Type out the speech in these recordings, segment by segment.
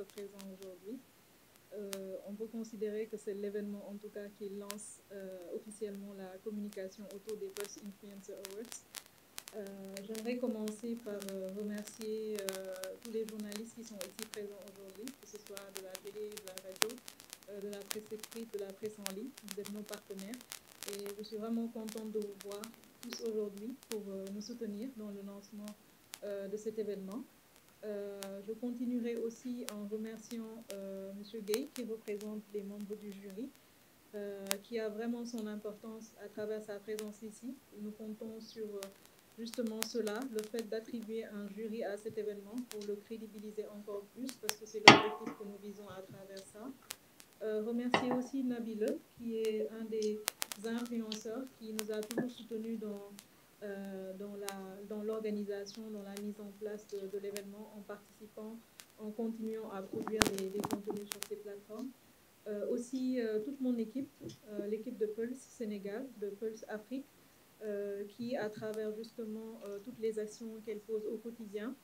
d'être présent aujourd'hui. On peut considérer que c'est l'événement en tout cas qui lance officiellement la communication autour des Pulse Influencer Awards. J'aimerais commencer par remercier tous les journalistes qui sont ici présents aujourd'hui, que ce soit de la télé, de la radio, de la presse écrite, de la presse en ligne. Vous êtes nos partenaires et je suis vraiment contente de vous voir tous aujourd'hui pour nous soutenir dans le lancement de cet événement. Je continuerai aussi en remerciant M. Gay qui représente les membres du jury, qui a vraiment son importance à travers sa présence ici. Nous comptons sur justement cela, le fait d'attribuer un jury à cet événement pour le crédibiliser encore plus, parce que c'est l'objectif que nous visons à travers ça. Remercier aussi Nabile, qui est un des influenceurs qui nous a toujours soutenus dans l'organisation, dans la mise en place de l'événement, en participant, en continuant à produire des contenus sur ces plateformes. Aussi toute mon équipe, l'équipe de Pulse Sénégal, de Pulse Afrique, qui, à travers justement toutes les actions qu'elle pose au quotidien,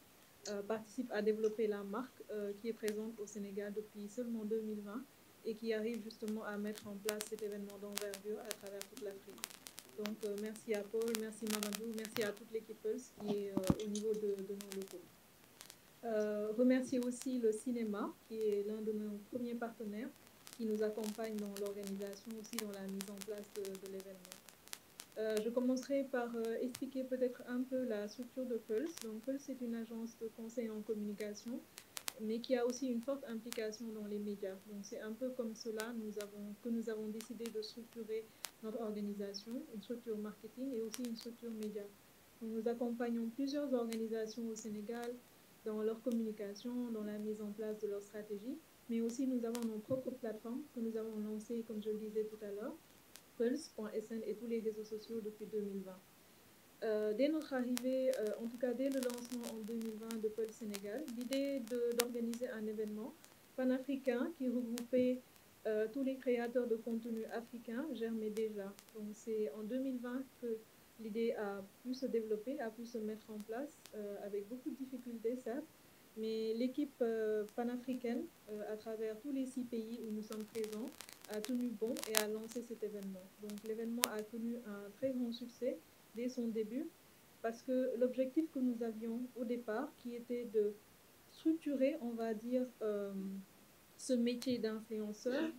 participe à développer la marque qui est présente au Sénégal depuis seulement 2020 et qui arrive justement à mettre en place cet événement d'envergure à travers toute l'Afrique. Donc merci à Paul, merci Mamadou, merci à toute l'équipe Pulse qui est au niveau de nos locaux. Remercier aussi le cinéma, qui est l'un de nos premiers partenaires, qui nous accompagne dans l'organisation, aussi dans la mise en place de l'événement. Je commencerai par expliquer peut-être un peu la structure de Pulse. Donc Pulse est une agence de conseil en communication, mais qui a aussi une forte implication dans les médias. Donc c'est un peu comme cela que nous avons décidé de structurer notre organisation, une structure marketing et aussi une structure média. Donc nous accompagnons plusieurs organisations au Sénégal dans leur communication, dans la mise en place de leur stratégie, mais aussi nous avons nos propres plateformes que nous avons lancées, comme je le disais tout à l'heure, Pulse.sn et tous les réseaux sociaux depuis 2020. Dès notre arrivée, en tout cas dès le lancement en 2020 de Pulse Sénégal, l'idée d'organiser un événement panafricain qui regroupait tous les créateurs de contenu africains germait déjà. Donc c'est en 2020 que l'idée a pu se développer, a pu se mettre en place, avec beaucoup de difficultés certes, mais l'équipe panafricaine, à travers tous les 6 pays où nous sommes présents, a tenu bon et a lancé cet événement. Donc l'événement a connu un très grand succès dès son début, parce que l'objectif que nous avions au départ, qui était de structurer, on va dire, ce métier d'influenceur,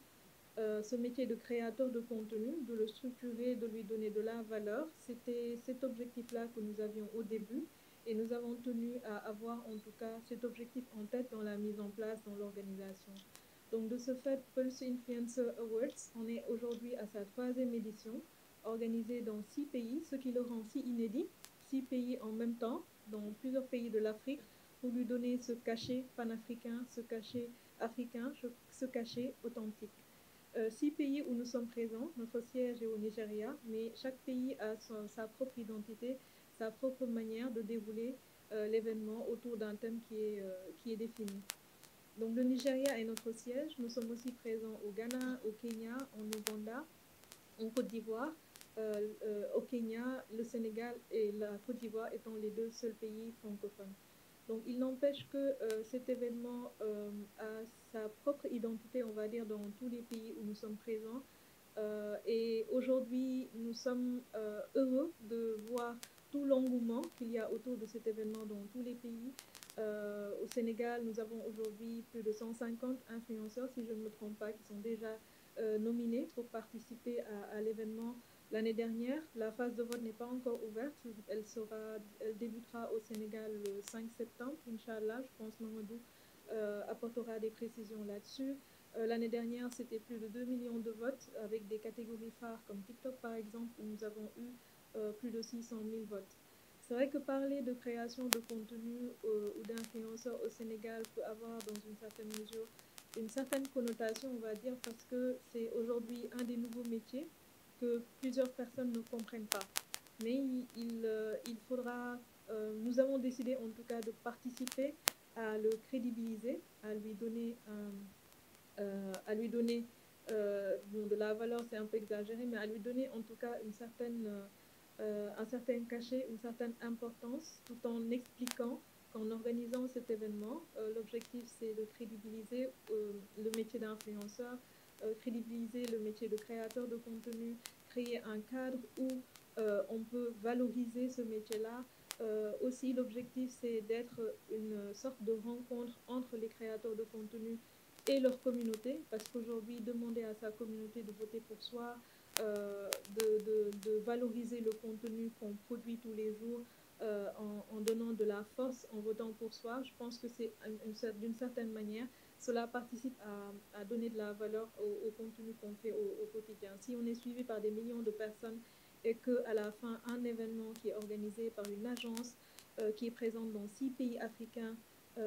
ce métier de créateur de contenu, de le structurer, de lui donner de la valeur, c'était cet objectif-là que nous avions au début, et nous avons tenu à avoir en tout cas cet objectif en tête dans la mise en place, dans l'organisation. Donc de ce fait, Pulse Influencer Awards, on est aujourd'hui à sa 3e édition, organisée dans 6 pays, ce qui le rend si inédit, 6 pays en même temps, dans plusieurs pays de l'Afrique, pour lui donner ce cachet panafricain, ce cachet africain, ce cachet authentique. 6 pays où nous sommes présents, notre siège est au Nigeria, mais chaque pays a sa propre identité, sa propre manière de dérouler l'événement autour d'un thème qui est défini. Donc le Nigeria est notre siège, nous sommes aussi présents au Ghana, au Kenya, en Ouganda, en Côte d'Ivoire, au Kenya, le Sénégal et la Côte d'Ivoire étant les 2 seuls pays francophones. Donc il n'empêche que cet événement a sa propre identité, on va dire, dans tous les pays où nous sommes présents. Et aujourd'hui, nous sommes heureux de voir tout l'engouement qu'il y a autour de cet événement dans tous les pays. Au Sénégal, nous avons aujourd'hui plus de 150 influenceurs, si je ne me trompe pas, qui sont déjà nominés pour participer à l'événement. L'année dernière, la phase de vote n'est pas encore ouverte. Elle débutera au Sénégal le 5 septembre, Inch'Allah. Je pense que Mamadou apportera des précisions là-dessus. L'année dernière, c'était plus de 2 millions de votes avec des catégories phares comme TikTok, par exemple, où nous avons eu plus de 600 000 votes. C'est vrai que parler de création de contenu ou d'influenceurs au Sénégal peut avoir, dans une certaine mesure, une certaine connotation, on va dire, parce que c'est aujourd'hui un des nouveaux métiers que plusieurs personnes ne comprennent pas. Mais il faudra, nous avons décidé en tout cas de participer à le crédibiliser, à lui donner, bon, de la valeur, c'est un peu exagéré, mais à lui donner en tout cas un certain cachet, une certaine importance, tout en expliquant qu'en organisant cet événement, l'objectif c'est de crédibiliser le métier d'influenceur, crédibiliser le métier de créateur de contenu, créer un cadre où on peut valoriser ce métier-là. Aussi, l'objectif, c'est d'être une sorte de rencontre entre les créateurs de contenu et leur communauté, parce qu'aujourd'hui, demander à sa communauté de voter pour soi, de valoriser le contenu qu'on produit tous les jours en donnant de la force, en votant pour soi, je pense que c'est d'une certaine manière, cela participe à donner de la valeur au contenu qu'on fait au quotidien. Si on est suivi par des millions de personnes et qu'à la fin, un événement qui est organisé par une agence qui est présente dans 6 pays africains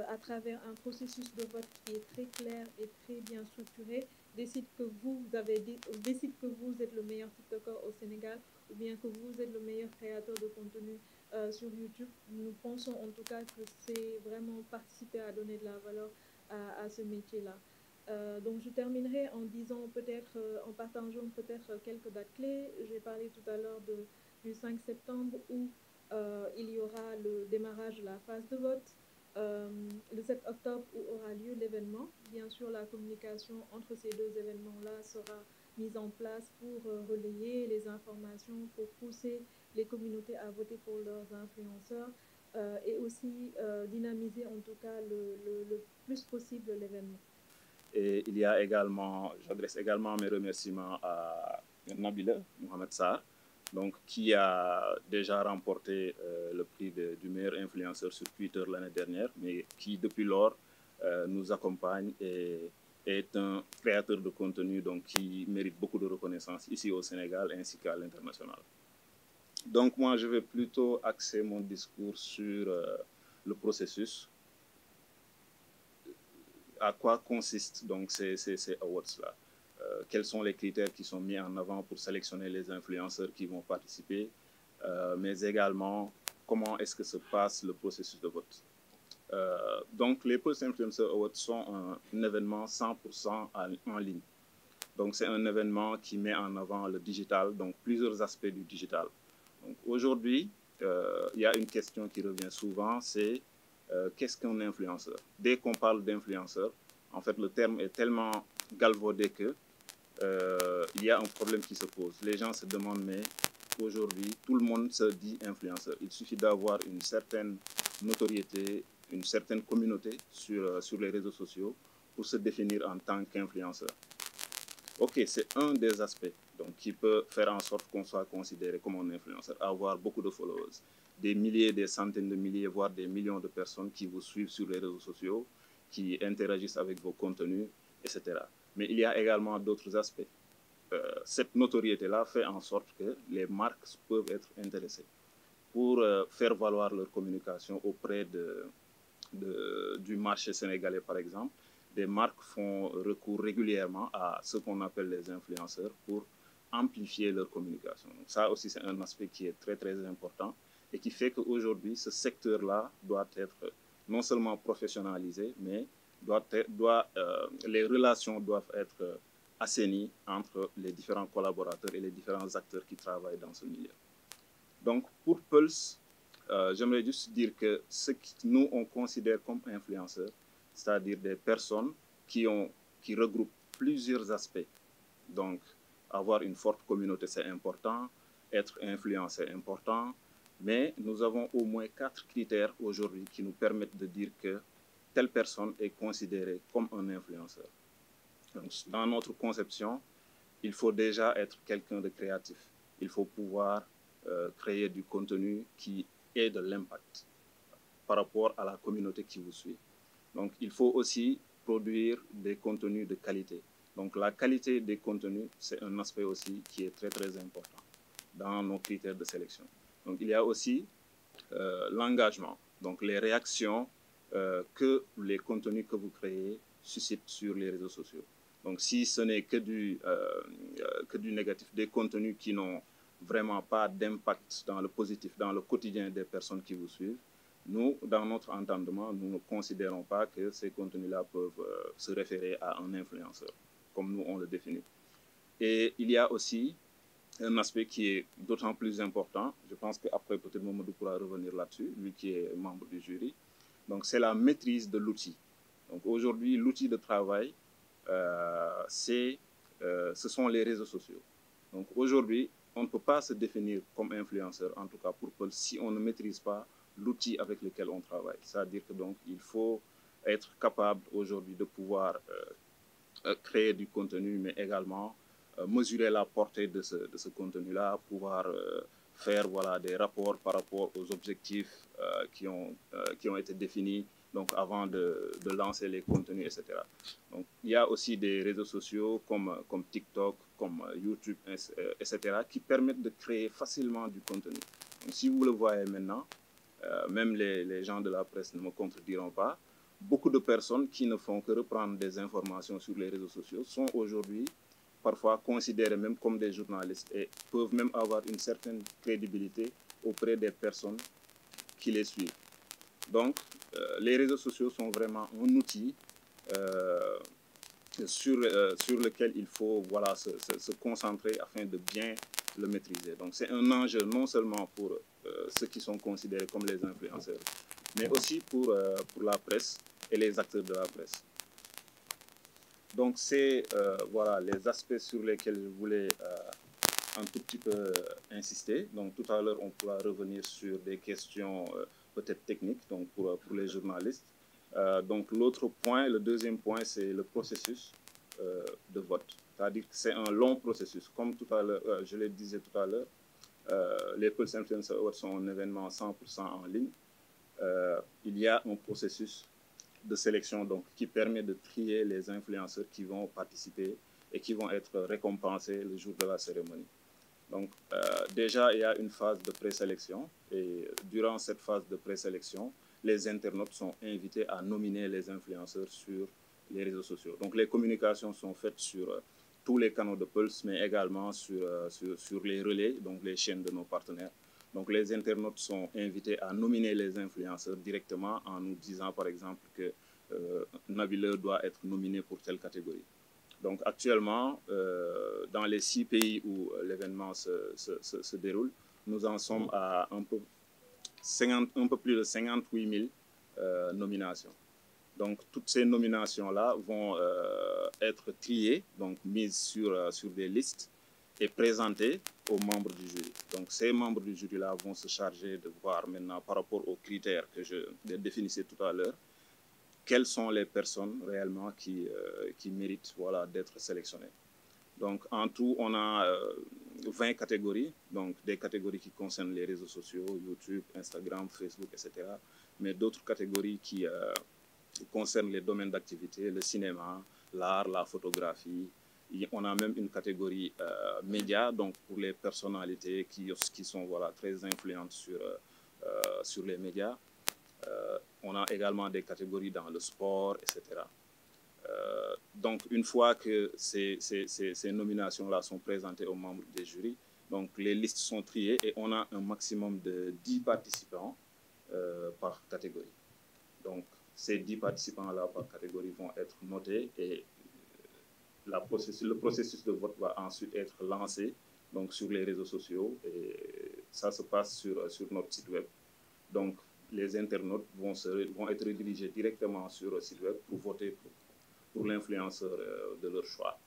à travers un processus de vote qui est très clair et très bien structuré, décide que décide que vous êtes le meilleur TikToker au Sénégal ou bien que vous êtes le meilleur créateur de contenu sur YouTube. Nous pensons en tout cas que c'est vraiment participer à donner de la valeur à ce métier-là. Donc je terminerai en disant peut-être, en partageant peut-être quelques dates clés. J'ai parlé tout à l'heure du 5 septembre où il y aura le démarrage de la phase de vote. Le 7 octobre où aura lieu l'événement. Bien sûr, la communication entre ces deux événements-là sera mise en place pour relayer les informations, pour pousser les communautés à voter pour leurs influenceurs et aussi dynamiser en tout cas le plus possible l'événement. Et il y a également, j'adresse également mes remerciements à Nabila Mohamed Sarr, donc, qui a déjà remporté le prix du meilleur influenceur sur Twitter l'année dernière, mais qui depuis lors nous accompagne et est un créateur de contenu donc, qui mérite beaucoup de reconnaissance ici au Sénégal ainsi qu'à l'international. Donc moi, je vais plutôt axer mon discours sur le processus. À quoi consistent donc ces awards-là? Quels sont les critères qui sont mis en avant pour sélectionner les influenceurs qui vont participer, mais également comment est-ce que se passe le processus de vote. Donc les Pulse Influencer Awards sont un événement 100% en ligne. Donc c'est un événement qui met en avant le digital, donc plusieurs aspects du digital. Donc aujourd'hui, il y a une question qui revient souvent, c'est qu'est-ce qu'un influenceur? Dès qu'on parle d'influenceur, en fait, le terme est tellement galvaudé que il y a un problème qui se pose. Les gens se demandent, mais aujourd'hui, tout le monde se dit influenceur. Il suffit d'avoir une certaine notoriété, une certaine communauté sur les réseaux sociaux pour se définir en tant qu'influenceur. Ok, c'est un des aspects donc, qui peut faire en sorte qu'on soit considéré comme un influenceur, avoir beaucoup de followers, des milliers, des centaines de milliers, voire des millions de personnes qui vous suivent sur les réseaux sociaux, qui interagissent avec vos contenus, etc. Mais il y a également d'autres aspects. Cette notoriété-là fait en sorte que les marques peuvent être intéressées pour faire valoir leur communication auprès du marché sénégalais, par exemple. Des marques font recours régulièrement à ce qu'on appelle les influenceurs pour amplifier leur communication. Donc ça aussi, c'est un aspect qui est très, très important et qui fait qu'aujourd'hui, ce secteur-là doit être non seulement professionnalisé, mais les relations doivent être assainies entre les différents collaborateurs et les différents acteurs qui travaillent dans ce milieu. Donc, pour Pulse, j'aimerais juste dire que ce que nous, on considère comme influenceurs, c'est-à-dire des personnes qui regroupent plusieurs aspects. Donc, avoir une forte communauté, c'est important. Être influent, c'est important. Mais nous avons au moins 4 critères aujourd'hui qui nous permettent de dire que telle personne est considérée comme un influenceur. Donc, dans notre conception, il faut déjà être quelqu'un de créatif. Il faut pouvoir créer du contenu qui ait de l'impact par rapport à la communauté qui vous suit. Donc, il faut aussi produire des contenus de qualité. Donc, la qualité des contenus, c'est un aspect aussi qui est très, très important dans nos critères de sélection. Donc, il y a aussi l'engagement, donc les réactions que les contenus que vous créez suscitent sur les réseaux sociaux. Donc, si ce n'est que du négatif, des contenus qui n'ont vraiment pas d'impact dans le positif, dans le quotidien des personnes qui vous suivent, nous, dans notre entendement, nous ne considérons pas que ces contenus-là peuvent se référer à un influenceur, comme nous on le définit. Et il y a aussi un aspect qui est d'autant plus important, je pense qu'après peut-être Mamadou pourra revenir là-dessus, lui qui est membre du jury. Donc, c'est la maîtrise de l'outil. Donc, aujourd'hui, l'outil de travail, ce sont les réseaux sociaux. Donc, aujourd'hui, on ne peut pas se définir comme influenceur, en tout cas pour Peulh, si on ne maîtrise pas l'outil avec lequel on travaille. C'est-à-dire que donc, il faut être capable aujourd'hui de pouvoir créer du contenu, mais également mesurer la portée de ce contenu-là, pouvoir faire voilà, des rapports par rapport aux objectifs qui ont été définis donc, avant de lancer les contenus, etc. Donc, il y a aussi des réseaux sociaux comme TikTok, comme YouTube, etc., qui permettent de créer facilement du contenu. Donc, si vous le voyez maintenant, même les gens de la presse ne me contrediront pas, beaucoup de personnes qui ne font que reprendre des informations sur les réseaux sociaux sont aujourd'hui parfois considérées même comme des journalistes et peuvent même avoir une certaine crédibilité auprès des personnes qui les suivent. Donc, les réseaux sociaux sont vraiment un outil sur lequel il faut voilà, se concentrer afin de bien le maîtriser. Donc, c'est un enjeu non seulement pour ceux qui sont considérés comme les influenceurs, mais aussi pour la presse et les acteurs de la presse. Donc, c'est voilà, les aspects sur lesquels je voulais un tout petit peu insister. Donc, tout à l'heure, on pourra revenir sur des questions peut-être techniques donc pour les journalistes. Donc, l'autre point, le deuxième point, c'est le processus de vote. C'est-à-dire que c'est un long processus. Comme tout à l'heure, je le disais tout à l'heure, les Peulh Influencer Awards sont un événement 100% en ligne. Il y a un processus de sélection donc, qui permet de trier les influenceurs qui vont participer et qui vont être récompensés le jour de la cérémonie. Donc, déjà, il y a une phase de présélection et durant cette phase de présélection, les internautes sont invités à nominer les influenceurs sur les réseaux sociaux. Donc, les communications sont faites sur tous les canaux de Pulse, mais également sur les relais, donc les chaînes de nos partenaires. Donc, les internautes sont invités à nominer les influenceurs directement en nous disant, par exemple, que Nabileur doit être nominé pour telle catégorie. Donc, actuellement, dans les 6 pays où l'événement se déroule, nous en sommes à un peu plus de 58 000 nominations. Donc, toutes ces nominations-là vont être triées, donc mises sur des listes et présentées aux membres du jury. Donc, ces membres du jury-là vont se charger de voir maintenant, par rapport aux critères que je définissais tout à l'heure, quelles sont les personnes réellement qui méritent voilà, d'être sélectionnées. Donc, en tout, on a 20 catégories, donc des catégories qui concernent les réseaux sociaux, YouTube, Instagram, Facebook, etc. Mais d'autres catégories qui concernent les domaines d'activité, le cinéma, l'art, la photographie. On a même une catégorie médias, donc pour les personnalités qui sont voilà, très influentes sur les médias. On a également des catégories dans le sport, etc. Donc, une fois que ces nominations-là sont présentées aux membres des jurys, donc les listes sont triées et on a un maximum de 10 participants par catégorie. Donc, ces 10 participants-là par catégorie vont être notés et le processus de vote va ensuite être lancé donc, sur les réseaux sociaux et ça se passe sur notre site web. Donc, les internautes vont être redirigés directement sur le site web pour voter pour l'influenceur de leur choix.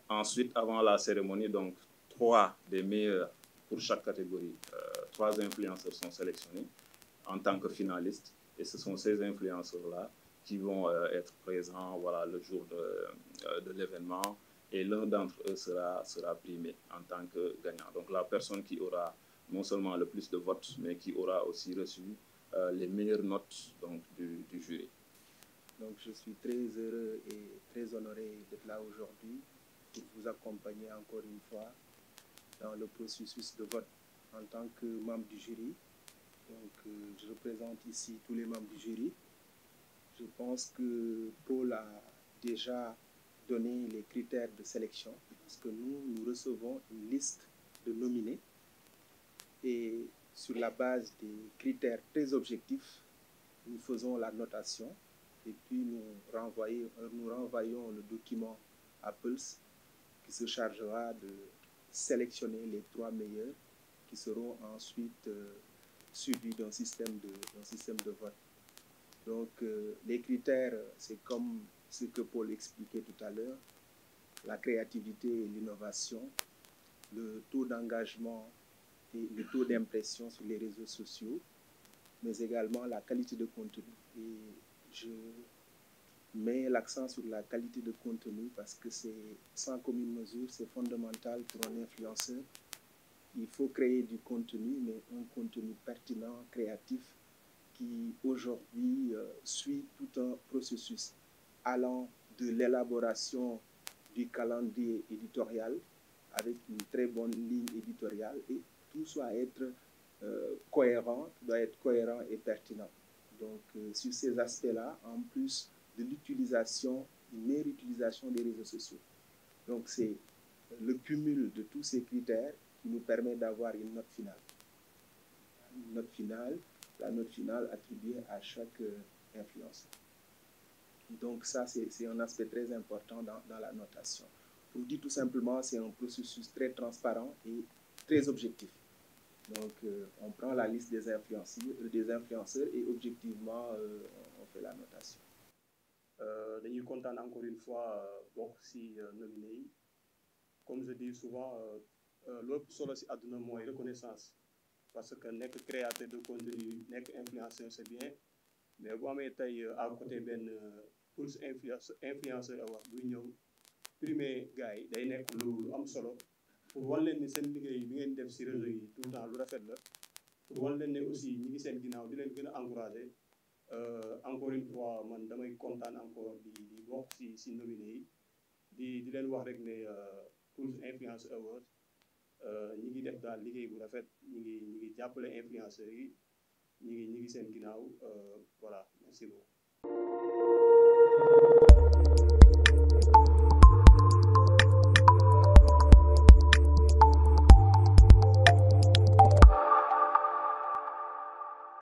Ensuite, avant la cérémonie, donc 3 des meilleurs pour chaque catégorie, 3 influenceurs sont sélectionnés en tant que finalistes et ce sont ces influenceurs-là qui vont être présents voilà, le jour de l'événement et l'un d'entre eux sera primé en tant que gagnant. Donc la personne qui aura non seulement le plus de votes, mais qui aura aussi reçu les meilleures notes donc, du jury. Donc je suis très heureux et très honoré d'être là aujourd'hui pour vous accompagner encore une fois dans le processus de vote en tant que membre du jury. Donc je représente ici tous les membres du jury. Je pense que Paul a déjà donné les critères de sélection parce que nous recevons une liste de nominés et sur la base des critères très objectifs, nous faisons la notation et puis nous renvoyons le document à Pulse qui se chargera de sélectionner les 3 meilleurs qui seront ensuite suivis d'un système de vote. Donc, les critères, c'est comme ce que Paul expliquait tout à l'heure, la créativité et l'innovation, le taux d'engagement et le taux d'impression sur les réseaux sociaux, mais également la qualité de contenu. Et je mets l'accent sur la qualité de contenu parce que c'est sans commune mesure, c'est fondamental pour un influenceur. Il faut créer du contenu, mais un contenu pertinent, créatif, qui aujourd'hui suit tout un processus allant de l'élaboration du calendrier éditorial avec une très bonne ligne éditoriale et tout doit être cohérent et pertinent. Donc sur ces aspects-là, en plus de l'utilisation, une meilleure utilisation des réseaux sociaux. Donc c'est le cumul de tous ces critères qui nous permet d'avoir une note finale. Une note finale, la note finale attribuée à chaque influenceur. Donc ça, c'est un aspect très important dans la notation. Pour dire tout simplement, c'est un processus très transparent et très objectif. Donc on prend la liste des influenceurs et objectivement, on fait la notation. Dañuy kontaan encore une fois bokk ci nominé yi comme je dis souvent lépp solo ci àdduna mooy reconnaissance parce que nekk créateur de contenu nekk influenceur c'est bien mais bu amee tey à côté benn Pulse influenceur award buy ñëw primé gars yi day nekk lu am solo pour wan leen ni seen liggéey bi ngeen def ci réseau yi tout le temps lu rafet la pour wan leen ne aussi ñi ngi seen ginnaaw di leen gën a encourager encore une fois man damay kontaan encore di bokk ci nominé yi di leen wax rek ne Pulse Influencer Award ñi ngi def daal liggéey bu rafet ñi ngi jàppale influenceurs yi ñi ngi seen ginnaaw voilà merci beaucoup